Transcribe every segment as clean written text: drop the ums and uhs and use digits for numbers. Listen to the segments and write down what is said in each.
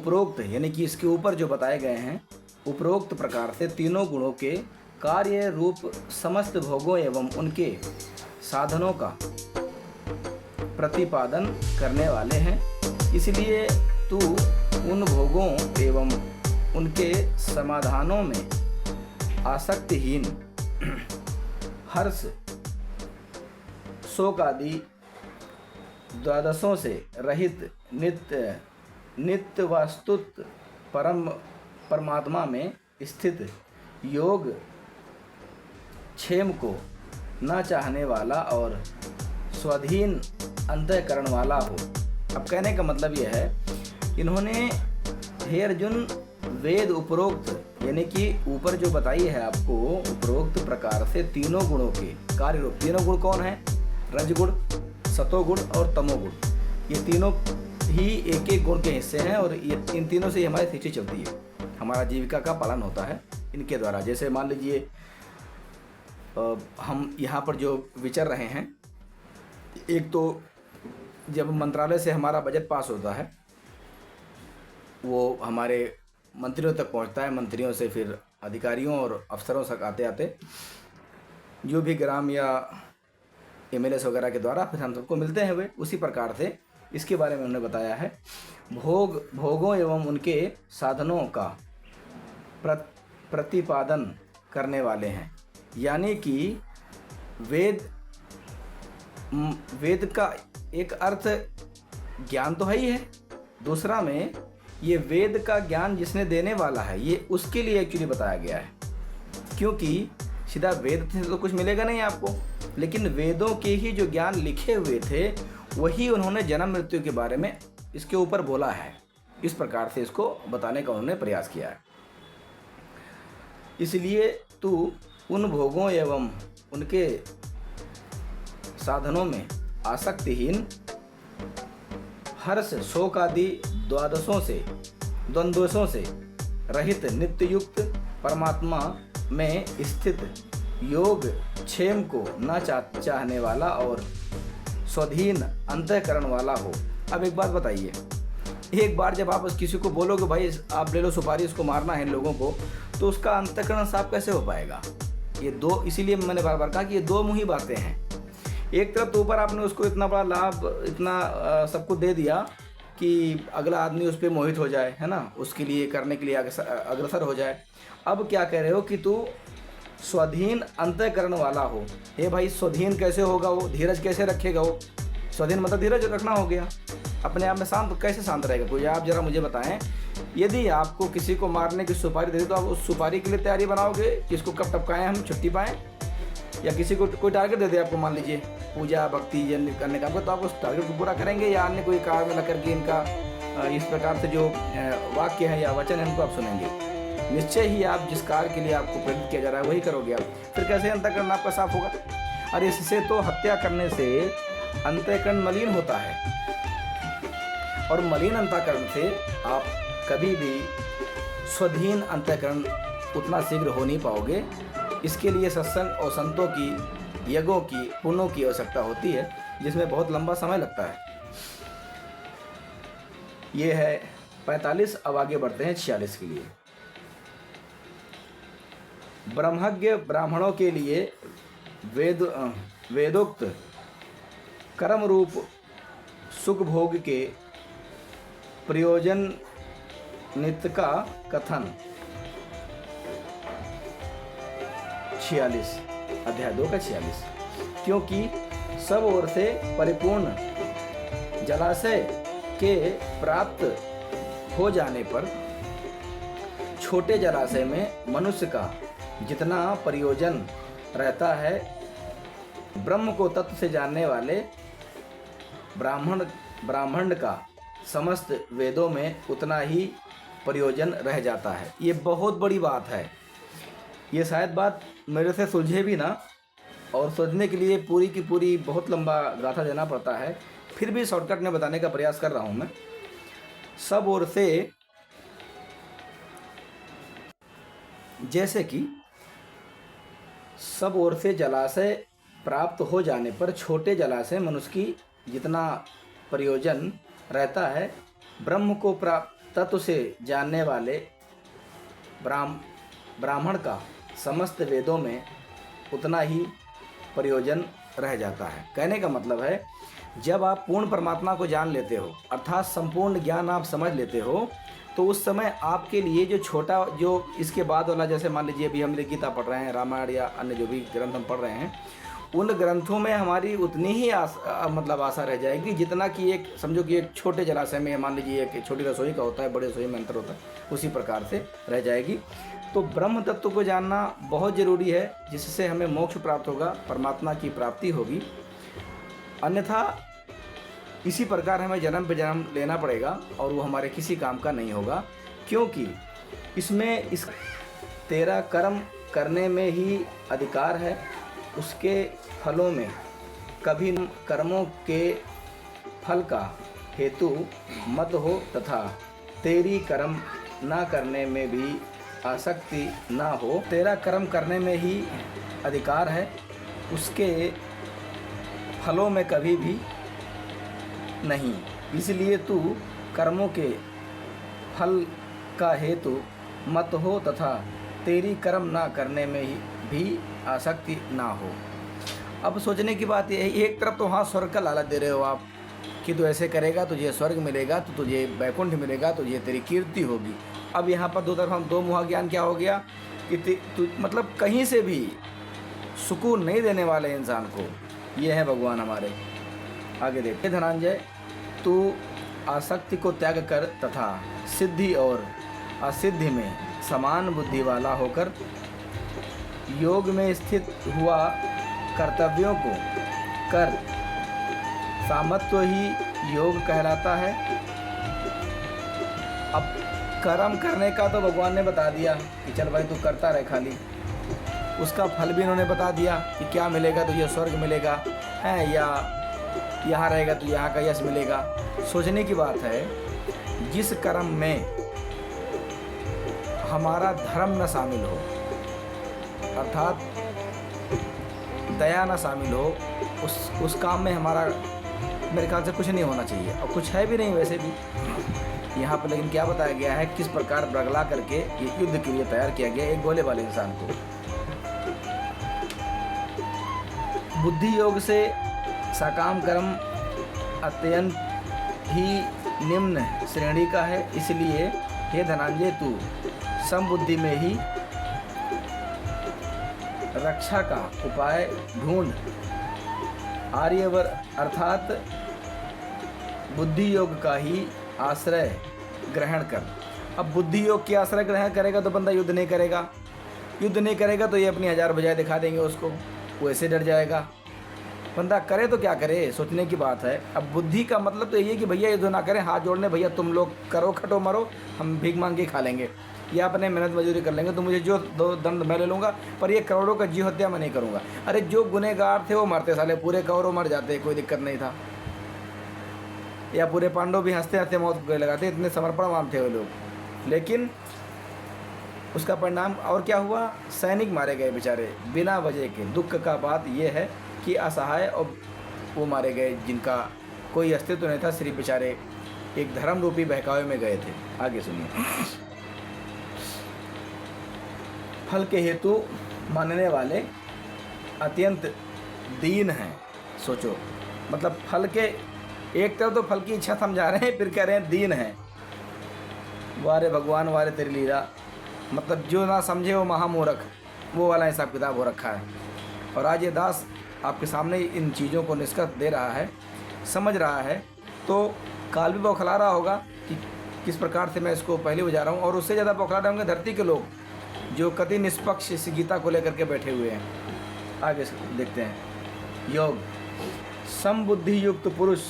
उपरोक्त यानी कि इसके ऊपर जो बताए गए हैं उपरोक्त प्रकार से तीनों गुणों के कार्य रूप समस्त भोगों एवं उनके साधनों का प्रतिपादन करने वाले हैं। इसलिए तू उन भोगों एवं उनके समाधानों में आसक्तिहीन, हर्ष, शोक आदि द्वादशों से रहित नित्य वस्तुत परमात्मा में स्थित योग क्षेम को न चाहने वाला और स्वाधीन अंतःकरण वाला हो। अब कहने का मतलब यह है, इन्होंने हे अर्जुन वेद उपरोक्त यानी कि ऊपर जो बताई है आपको उपरोक्त प्रकार से तीनों गुणों के कार्य रूप, तीनों गुण कौन है? रजगुण, सतोगुण और तमोगुण। ये तीनों ही एक एक गुण के हिस्से हैं और ये इन तीनों से ही हमारी सृष्टि चलती है, हमारा जीविका का पालन होता है इनके द्वारा। जैसे मान लीजिए हम यहाँ पर जो विचर रहे हैं, एक तो जब मंत्रालय से हमारा बजट पास होता है वो हमारे मंत्रियों तक पहुँचता है, मंत्रियों से फिर अधिकारियों और अफसरों तक आते आते जो भी ग्राम या एमएलए वगैरह के द्वारा फिर हम सबको मिलते हैं वे। उसी प्रकार से इसके बारे में उन्होंने बताया है, भोगों एवं उनके साधनों का प्रतिपादन करने वाले हैं। यानी कि वेद का एक अर्थ ज्ञान तो है ही है, दूसरा में ये वेद का ज्ञान जिसने देने वाला है ये उसके लिए एक्चुअली बताया गया है, क्योंकि सीधा वेद से तो कुछ मिलेगा नहीं आपको, लेकिन वेदों के ही जो ज्ञान लिखे हुए थे वही उन्होंने जन्म मृत्यु के बारे में इसके ऊपर बोला है। इस प्रकार से इसको बताने का उन्होंने प्रयास किया है। इसलिए तू उन भोगों एवं उनके साधनों में आसक्तिहीन, हर्ष, शोक आदि द्वंद्वों से रहित नित्य युक्त परमात्मा में स्थित योग क्षेम को न चाहने वाला और स्वाधीन अंतःकरण वाला हो। अब एक बात बताइए, एक बार जब आप किसी को बोलोगे भाई आप ले लो सुपारी, इसको मारना है इन लोगों को, तो उसका अंतःकरण साफ कैसे हो पाएगा? ये दो, इसीलिए मैंने बार बार कहा कि ये दो मुही बातें हैं। एक तरफ तो ऊपर आपने उसको इतना बड़ा लाभ, इतना सबको दे दिया कि अगला आदमी उस पर मोहित हो जाए, है ना, उसके लिए करने के लिए अग्रसर हो जाए। अब क्या कह रहे हो कि तू स्वाधीन अंतःकरण वाला हो। हे भाई स्वाधीन कैसे होगा वो? धीरज कैसे रखेगा वो? स्वाधीन मतलब धीरज रखना हो गया, अपने आप में शांत कैसे शांत रहेगा कोई? आप जरा मुझे बताएं, यदि आपको किसी को मारने की सुपारी दे दी तो आप उस सुपारी के लिए तैयारी बनाओगे कि इसको कब टपकाएं हम, छुट्टी पाएं? या किसी को कोई टारगेट दे दे आपको, मान लीजिए पूजा भक्ति करने का, तो आप उस टारगेट को पूरा करेंगे या अन्य कोई कारण न करके इनका इस प्रकार से जो वाक्य है या वचन है उनको आप सुनेंगे? निश्चय ही आप जिस कार्य के लिए आपको प्रेरित किया जा रहा है वही करोगे आप। फिर कैसे अंतःकरण आपका साफ होगा? और इससे तो हत्या करने से अंतःकरण मलिन होता है, और मलिन अंतःकरण से आप कभी भी स्वाधीन अंतःकरण उतना शीघ्र हो नहीं पाओगे। इसके लिए सत्संग और संतों की, यज्ञों की, पुण्यों की आवश्यकता होती है, जिसमें बहुत लंबा समय लगता है। ये है 45। अब आगे बढ़ते हैं 46 के लिए। ब्रह्मज्ञ ब्राह्मणों के लिए वेदोक्त कर्म रूप सुख भोग के प्रयोजन नित्य का कथन 46, अध्याय 2 का 46। क्योंकि सब ओर से परिपूर्ण जलाशय के प्राप्त हो जाने पर छोटे जलाशय में मनुष्य का जितना प्रयोजन रहता है, ब्रह्म को तत्व से जानने वाले ब्राह्मण का समस्त वेदों में उतना ही प्रयोजन रह जाता है। ये बहुत बड़ी बात है। ये शायद बात मेरे से सुलझे भी ना, और सोचने के लिए पूरी की पूरी बहुत लंबा गाथा देना पड़ता है, फिर भी शॉर्टकट में बताने का प्रयास कर रहा हूँ मैं। सब ओर से, जैसे कि सब ओर से जलाशय प्राप्त हो जाने पर छोटे जलाशय मनुष्य की जितना प्रयोजन रहता है, ब्रह्म को तत्व से जानने वाले ब्राह्मण का समस्त वेदों में उतना ही प्रयोजन रह जाता है। कहने का मतलब है, जब आप पूर्ण परमात्मा को जान लेते हो, अर्थात संपूर्ण ज्ञान आप समझ लेते हो, तो उस समय आपके लिए जो छोटा, जो इसके बाद वाला, जैसे मान लीजिए अभी हम गीता पढ़ रहे हैं, रामायण या अन्य जो भी ग्रंथ हम पढ़ रहे हैं, उन ग्रंथों में हमारी उतनी ही आशा रह जाएगी जितना कि एक, समझो कि एक छोटे जलाशय में, मान लीजिए एक छोटी रसोई का होता है, बड़े रसोई में अंतर होता है, उसी प्रकार से रह जाएगी। तो ब्रह्म तत्व को जानना बहुत ज़रूरी है, जिससे हमें मोक्ष प्राप्त होगा, परमात्मा की प्राप्ति होगी। अन्यथा इसी प्रकार हमें जन्म पे जन्म लेना पड़ेगा और वो हमारे किसी काम का नहीं होगा, क्योंकि इसमें तेरा कर्म करने में ही अधिकार है, उसके फलों में कभी कर्मों के फल का हेतु मत हो, तथा तेरी कर्म ना करने में भी आसक्ति ना हो। तेरा कर्म करने में ही अधिकार है, उसके फलों में कभी भी नहीं, इसलिए तू कर्मों के फल का हेतु मत हो तथा तेरी कर्म ना करने में ही भी आसक्ति ना हो। अब सोचने की बात यह है, एक तरफ तो हाँ स्वर्ग का लालच दे रहे हो आप कि तू ऐसे करेगा तुझे स्वर्ग मिलेगा, तो तुझे वैकुंठ मिलेगा, तुझे तेरी कीर्ति होगी। अब यहाँ पर दो तरफ हम दो मुहा ज्ञान क्या हो गया कि तू मतलब कहीं से भी सुकून नहीं देने वाले इंसान को ये है भगवान हमारे। आगे देखते धनंजय, तू आसक्ति को त्याग कर तथा सिद्धि और असिद्धि में समान बुद्धि वाला होकर योग में स्थित हुआ कर्तव्यों को कर, सामत्व ही योग कहलाता है। अब कर्म करने का तो भगवान ने बता दिया कि चल भाई तू करता रहे, खाली उसका फल भी इन्होंने बता दिया कि क्या मिलेगा, तुझे स्वर्ग मिलेगा है या यहाँ रहेगा तो यहाँ का यश मिलेगा। सोचने की बात है, जिस कर्म में हमारा धर्म न शामिल हो, अर्थात दया न शामिल हो, उस काम में हमारा मेरे ख्याल से कुछ नहीं होना चाहिए, और कुछ है भी नहीं वैसे भी यहाँ पर। लेकिन क्या बताया गया है, किस प्रकार बगला करके ये युद्ध के लिए तैयार किया गया एक गोले वाले इंसान को। बुद्धि योग से सकाम कर्म अत्यंत ही निम्न श्रेणी का है, इसलिए हे धनंजय तू समबुद्धि में ही रक्षा का उपाय ढूंढ। आर्यवर अर्थात बुद्धि योग का ही आश्रय ग्रहण कर। अब बुद्धि योग की आश्रय ग्रहण करेगा तो बंदा युद्ध नहीं करेगा, युद्ध नहीं करेगा तो ये अपनी हजार बजाय दिखा देंगे उसको, वो ऐसे डर जाएगा। बंदा करे तो क्या करे, सोचने की बात है। अब बुद्धि का मतलब तो यही है कि भैया युद्ध ना करें, हाथ जोड़ने, भैया तुम लोग करो खटो मरो, हम भीख मांग के खा लेंगे या अपने मेहनत मजदूरी कर लेंगे, तो मुझे जो दो दंड मैं ले लूँगा, पर ये करोड़ों का जीव हत्या मैं नहीं करूँगा। अरे जो गुनहगार थे वो मरते, साले पूरे कौरव मर जाते, कोई दिक्कत नहीं था, या पूरे पांडव भी हंसते हंसते मौत को लगाते, इतने समर्पणवान थे वो लोग। लेकिन उसका परिणाम और क्या हुआ, सैनिक मारे गए बेचारे बिना वजह के। दुख का बात यह है कि असहाय और वो मारे गए जिनका कोई अस्तित्व नहीं था, सिर्फ बेचारे एक धर्म रूपी बहकावे में गए थे। आगे सुनिए। फल के हेतु मानने वाले अत्यंत दीन हैं। सोचो, मतलब फल के एक तरफ तो फल की इच्छा समझा रहे हैं, फिर कह रहे हैं दीन हैं। वारे भगवान वारे तेरी लीला, मतलब जो ना समझे वो महामूर्ख, वो वाला हिसाब किताब हो रखा है। और आज ये दास आपके सामने इन चीज़ों को निष्कर्ष दे रहा है, समझ रहा है, तो काल भी बौखला रहा होगा कि किस प्रकार से मैं इसको पहले बजा रहा हूँ। और उससे ज़्यादा बौखला रहे होंगे धरती के लोग, जो कति निष्पक्ष इस गीता को लेकर के बैठे हुए हैं। आगे देखते हैं। योग समबुद्धि युक्त पुरुष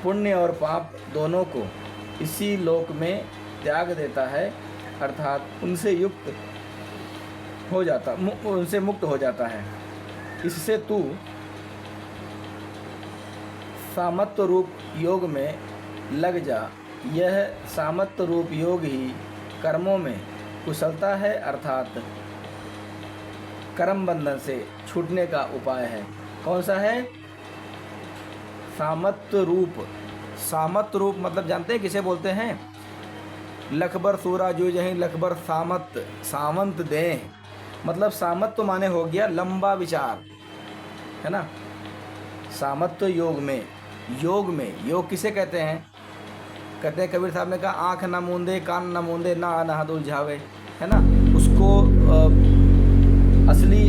पुण्य और पाप दोनों को इसी लोक में त्याग देता है, अर्थात उनसे युक्त हो जाता, उनसे मुक्त हो जाता है। इससे तू सामत्व रूप योग में लग जा। यह सामत्व रूप योग ही कर्मों में कुशलता है, अर्थात कर्म बंधन से छूटने का उपाय है। कौन सा है? सामत्व रूप। सामत्व रूप मतलब जानते हैं किसे बोलते हैं? लखबर सूरा जो जहीं लखबर सामत सामंत दें, मतलब सामत तो माने हो गया लंबा विचार, है ना। सामत तो योग में, योग किसे कहते हैं? कहते हैं, कबीर साहब ने कहा आँख न मूंदे कान न मूंदे ना नहद उलझावे, है ना। उसको असली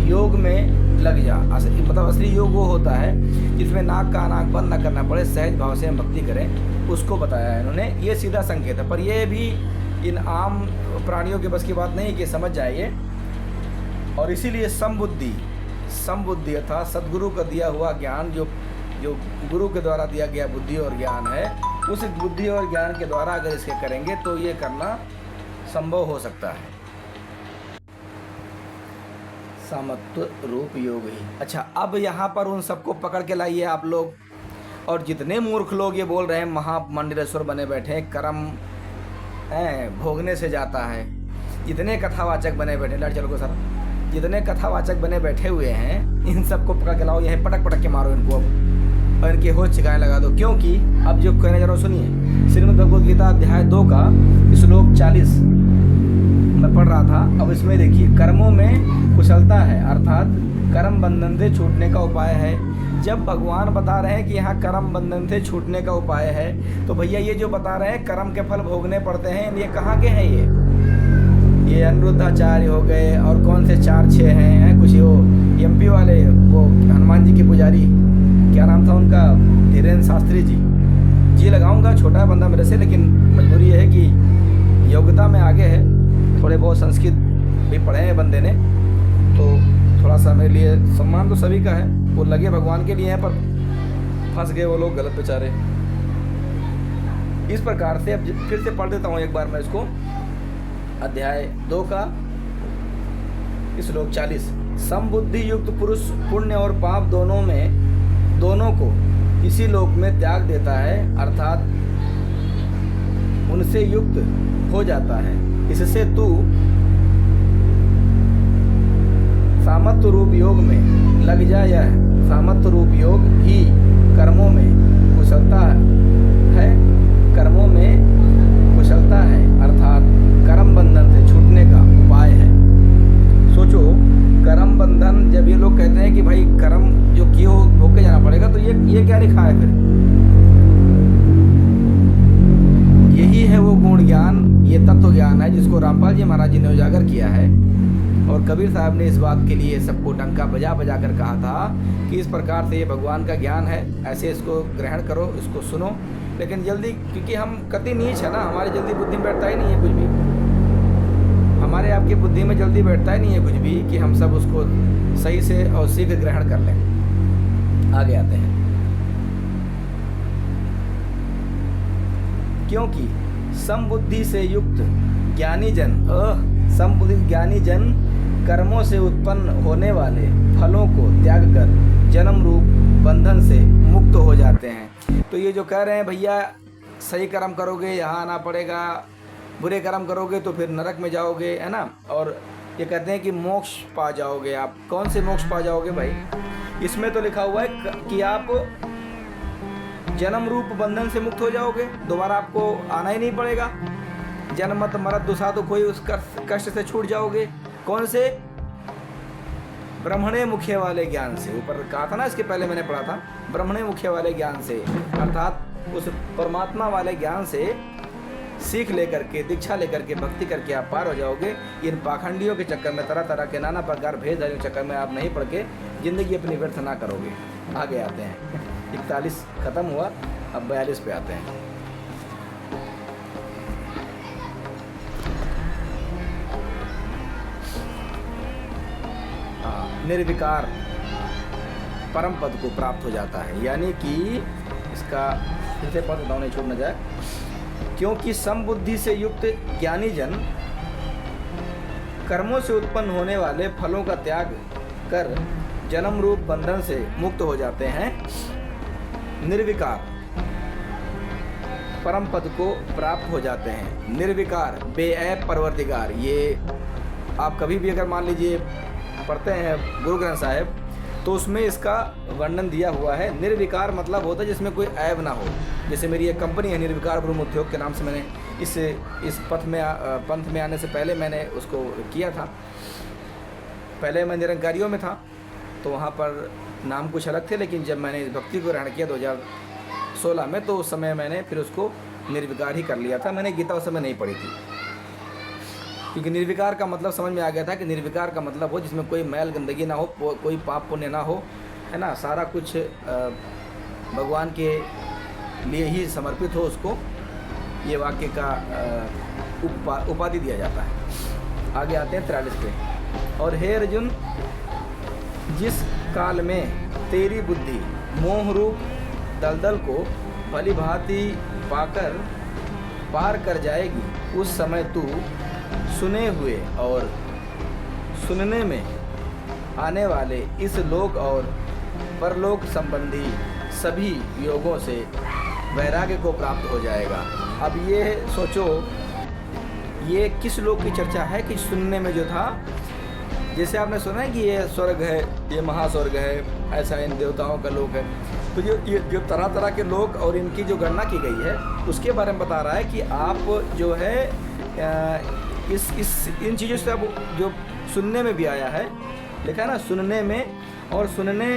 योग में लग जा। मतलब असली योग वो होता है जिसमें नाक का नाक बंद न करना पड़े, सहज भाव से हम भक्ति करें, उसको बताया है इन्होंने। ये सीधा संकेत है, पर ये भी इन आम प्राणियों के बस की बात नहीं कि समझ जाइए। और इसीलिए समबुद्धि अर्थात सदगुरु का दिया हुआ ज्ञान, जो गुरु के द्वारा दिया गया बुद्धि और ज्ञान है, उस बुद्धि और ज्ञान के द्वारा अगर इसके करेंगे तो ये करना संभव हो सकता है। सामत्व रूप योग ही। अच्छा, अब यहाँ पर उन सबको पकड़ के लाइए आप लोग। और जितने मूर्ख लोग ये बोल रहे हैं महामंडलेश्वर बने बैठे हैं, कर्म भोगने से जाता है, जितने कथावाचक बने बैठे, लड़ चलो को सर, जितने कथावाचक बने बैठे हुए हैं, इन सबको पकड़ के लाओ, यहीं पटक पटक के मारो इनको अब, और इनके होश ठिकाने लगा दो। क्योंकि अब जो कहने जा रहा हूँ सुनिए, श्रीमद् भगवद गीता अध्याय 2 का श्लोक 40 मैं पढ़ रहा था। अब इसमें देखिए, कर्मों में कुशलता है, अर्थात कर्म बंधन से छूटने का उपाय है। जब भगवान बता रहे हैं कि यहाँ कर्म बंधन से छूटने का उपाय है, तो भैया ये जो बता रहे हैं कर्म के फल भोगने पड़ते हैं, ये कहाँ के हैं? ये अनिरुद्धाचार्य हो गए, और कौन से 4-6 हैं कुछ, वो एमपी वाले, वो हनुमान जी के पुजारी, क्या नाम था उनका, धीरेन्द्र शास्त्री जी लगाऊंगा, छोटा बंदा मेरे से, लेकिन मजबूरी है कि योग्यता में आगे है, थोड़े बहुत संस्कृत भी पढ़े हैं बंदे ने, तो थोड़ा सा मेरे लिए सम्मान तो सभी का है, वो लगे भगवान के लिए हैं, पर फंस गए वो लोग गलत बेचारे। इस प्रकार से अब फिर से पढ़ देता हूँ एक बार मैं इसको, अध्याय 2 का श्लोक 40। समबुद्धि युक्त पुरुष पुण्य और पाप दोनों को इसी लोक में त्याग देता है, अर्थात उनसे युक्त हो जाता है। इससे तू सामत्व रूप योग में लग जा। यह सामत्व रूप योग ही कर्मों में कुशलता है, कर्मों में कुशलता है, अर्थात कर्म बंधन से छूटने का उपाय है। सोचो, कर्म बंधन, जब ये लोग कहते हैं कि भाई कर्म जो किए हो भोग के जाना पड़ेगा, तो ये क्या लिखा है फिर? यही है वो गुण ज्ञान, ये तत्व ज्ञान है जिसको रामपाल जी महाराज जी ने उजागर किया है। और कबीर साहब ने इस बात के लिए सबको डंका बजा बजा कर कहा था कि इस प्रकार से ये भगवान का ज्ञान है, ऐसे इसको ग्रहण करो, इसको सुनो। लेकिन जल्दी, क्योंकि हम कति नीच है ना, हमारी जल्दी बुद्धि में बैठता ही नहीं है कुछ भी, हमारे आपकी बुद्धि में जल्दी बैठता ही नहीं है कुछ भी कि हम सब उसको सही से और शीघ्र ग्रहण कर लें। आगे आते हैं, क्योंकि समबुद्धि से युक्त ज्ञानी जन कर्मों से उत्पन्न होने वाले फलों को त्याग कर जन्म रूप बंधन से मुक्त हो जाते हैं। तो ये जो कह रहे हैं भैया सही कर्म करोगे यहाँ आना पड़ेगा, बुरे कर्म करोगे तो फिर नरक में जाओगे, है ना। और ये कहते हैं कि मोक्ष पा जाओगे आप। कौन से मोक्ष पा जाओगे भाई? इसमें तो लिखा हुआ है कि आप जन्म रूप बंधन से मुक्त हो जाओगे, दोबारा आपको आना ही नहीं पड़ेगा। जन्मत मरत दुसा तो कोई उस कष्ट से छूट जाओगे। कौन से? ब्रह्मणे मुख्य वाले ज्ञान से। ऊपर कहा था ना, इसके पहले मैंने पढ़ा था, ब्रह्मणे मुख्य वाले ज्ञान से, अर्थात उस परमात्मा वाले ज्ञान से सीख लेकर के, दीक्षा लेकर के, भक्ति करके आप पार हो जाओगे। इन पाखंडियों के चक्कर में, तरह तरह के नाना प्रकार भेदभाव के चक्कर में आप नहीं पड़ के जिंदगी अपनी व्यर्थ ना करोगे। आगे आते हैं, 41 खत्म हुआ, अब 42 पे आते हैं। निर्विकार परम पद को प्राप्त हो जाता है। यानी कि इसका फिर से पद बताओ, नहीं छोड़ न जाए। क्योंकि समबुद्धि से युक्त ज्ञानी जन कर्मों से उत्पन्न होने वाले फलों का त्याग कर जन्म रूप बंधन से मुक्त हो जाते हैं। निर्विकार परम पद को प्राप्त हो जाते हैं। निर्विकार बेऐब परवरदिगार, ये आप कभी भी अगर मान लीजिए पढ़ते हैं गुरु ग्रंथ साहिब, तो उसमें इसका वर्णन दिया हुआ है। निर्विकार मतलब होता है जिसमें कोई ऐब ना हो। जैसे मेरी एक कंपनी है निर्विकार ब्रह्म उद्योग के नाम से मैंने इस पंथ में आने से पहले मैंने उसको किया था। पहले मैं निरंकारियों में था तो वहाँ पर नाम कुछ अलग थे, लेकिन जब मैंने इस भक्ति को ग्रहण किया 2016 में, तो उस समय मैंने फिर उसको निर्विकार ही कर लिया था। मैंने गीता उस समय नहीं पढ़ी थी, क्योंकि निर्विकार का मतलब समझ में आ गया था कि निर्विकार का मतलब हो जिसमें कोई मैल गंदगी ना हो, कोई पाप पुण्य ना हो, है ना, सारा कुछ भगवान के लिए ही समर्पित हो, उसको ये वाक्य का उपाधि दिया जाता है। आगे आते हैं 43 पे। और हे अर्जुन, जिस काल में तेरी बुद्धि मोह रूप दलदल को भली भांति पार कर जाएगी, उस समय तू सुने हुए और सुनने में आने वाले इस लोक और परलोक संबंधी सभी योगों से वैराग्य को प्राप्त हो जाएगा। अब ये सोचो, ये किस लोक की चर्चा है कि सुनने में जो था, जैसे आपने सुना है कि ये स्वर्ग है, ये महास्वर्ग है, ऐसा इन देवताओं का लोक है, तो ये जो तरह तरह के लोक और इनकी जो गणना की गई है उसके बारे में बता रहा है कि आप जो है इन चीज़ों से अब जो सुनने में भी आया है, लिखा है ना, सुनने में और सुनने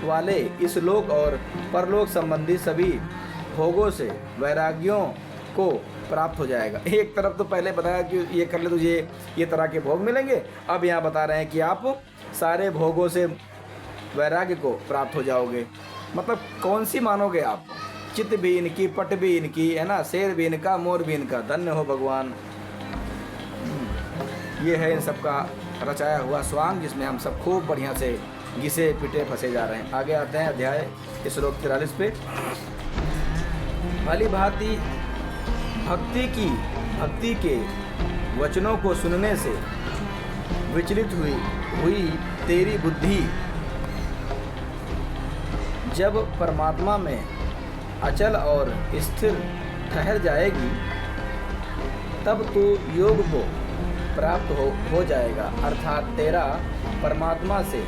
वाले इस लोक और परलोक संबंधी सभी भोगों से वैराग्यों को प्राप्त हो जाएगा। एक तरफ तो पहले बताया कि ये कर ले तुझे ये तरह के भोग मिलेंगे, अब यहाँ बता रहे हैं कि आप सारे भोगों से वैराग्य को प्राप्त हो जाओगे। मतलब कौन सी मानोगे आप? चित्त भी इनकी, पट भी इनकी, है ना, शेर भी इनका, मोर भी इनका, धन्य हो भगवान। ये है इन सब का रचाया हुआ स्वांग, जिसमें हम सब खूब बढ़िया से घिसे पिटे फंसे जा रहे हैं। आगे आते हैं अध्याय श्लोक 43 पे। भली भांति भक्ति के वचनों को सुनने से विचलित हुई तेरी बुद्धि जब परमात्मा में अचल और स्थिर ठहर जाएगी, तब तू योग को प्राप्त हो जाएगा, अर्थात तेरा परमात्मा से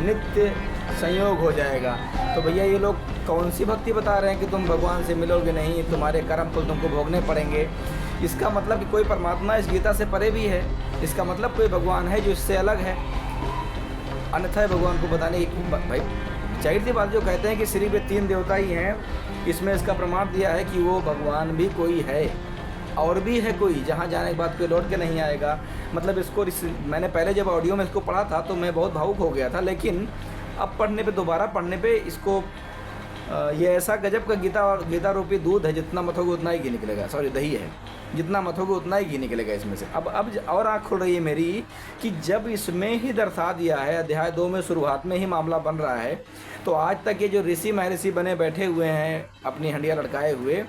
नित्य संयोग हो जाएगा। तो भैया ये लोग कौन सी भक्ति बता रहे हैं कि तुम भगवान से मिलोगे नहीं, तुम्हारे कर्म फल तुमको भोगने पड़ेंगे। इसका मतलब कि कोई परमात्मा इस गीता से परे भी है, इसका मतलब कोई भगवान है जो इससे अलग है, अन्यथा भगवान को बताने की भाई जाहिर सी बात। जो कहते हैं कि श्री वे 3 देवता ही हैं, इसमें इसका प्रमाण दिया है कि वो भगवान भी कोई है और भी है कोई, जहाँ जाने के बाद कोई लौट के नहीं आएगा। मतलब इसको मैंने पहले जब ऑडियो में इसको पढ़ा था तो मैं बहुत भावुक हो गया था, लेकिन अब पढ़ने पे, दोबारा पढ़ने पे इसको ये ऐसा गजब का गीता रूपी दूध है, जितना मथोगे उतना ही घी निकलेगा। सॉरी, दही है, जितना मथोगे उतना ही घी निकलेगा इसमें से। अब और आँख खुल रही है मेरी कि जब इसमें ही दर्शा दिया है, अध्याय 2 में शुरुआत में ही मामला बन रहा है, तो आज तक ये जो ऋषि महर्षि बने बैठे हुए हैं अपनी हंडिया लटकाए हुए,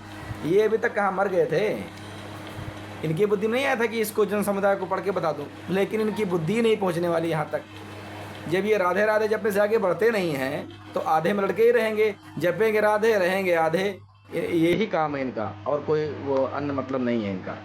ये अभी तक कहाँ मर गए थे? इनकी बुद्धि में नहीं आया था कि इसको जन समुदाय को पढ़ के बता दूं, लेकिन इनकी बुद्धि नहीं पहुंचने वाली यहाँ तक। जब ये राधे राधे जपने से आगे बढ़ते नहीं हैं तो आधे में लटके ही रहेंगे, जपेंगे राधे, रहेंगे आधे। यही काम है इनका, और कोई वो अन्य मतलब नहीं है इनका।